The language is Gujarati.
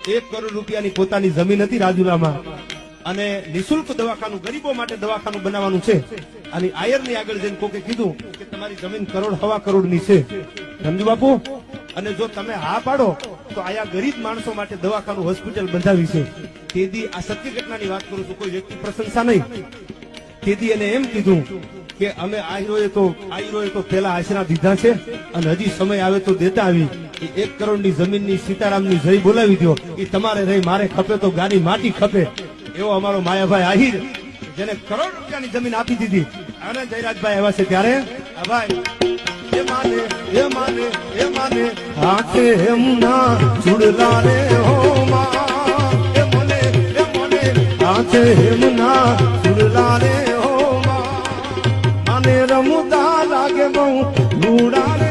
1 કરોડ રૂપિયાની પોતાની જમીન હતી રાજુલામાં અને નિશુલ્ક દવાખાનું ગરીબો માટે દવાખાનું બનાવવાનું છે અને આયરની આગળ જઈને કોકે કીધું કે તમારી જમીન 1.5 કરોડની છે સમજુ બાપુ અને જો તમે હા પાડો તો આયા ગરીબ માણસો માટે દવાખાનું હોસ્પિટલ બંધાવી છે તેદી આ સત્ય ઘટનાની વાત કરું છું કોઈ વ્યક્તિ પ્રશંસા નહીં તેદી એને એમ કીધું કે અમે આયરોએ તો પેલા આશરા દીધા છે અને હજી સમય આવે તો દેતા આવી 1 કરોડની જમીનની સીતારામની જય બોલાવી દો એ તમારે રહી મારે ખપે તો ગાડી માટી ખપે એવો અમારો માયાભાઈ આહિર જેને કરોડ રૂપિયાની જમીન આપી દીધી અને જયરાજભાઈ આવ્યા છે ત્યારે આ ભાઈ એ માને હાથે એમના ચૂડલા રે હો માં એ મને હાથે એમના ચૂડલા રે હો માં અને રમતા લાગે બહુ રૂડા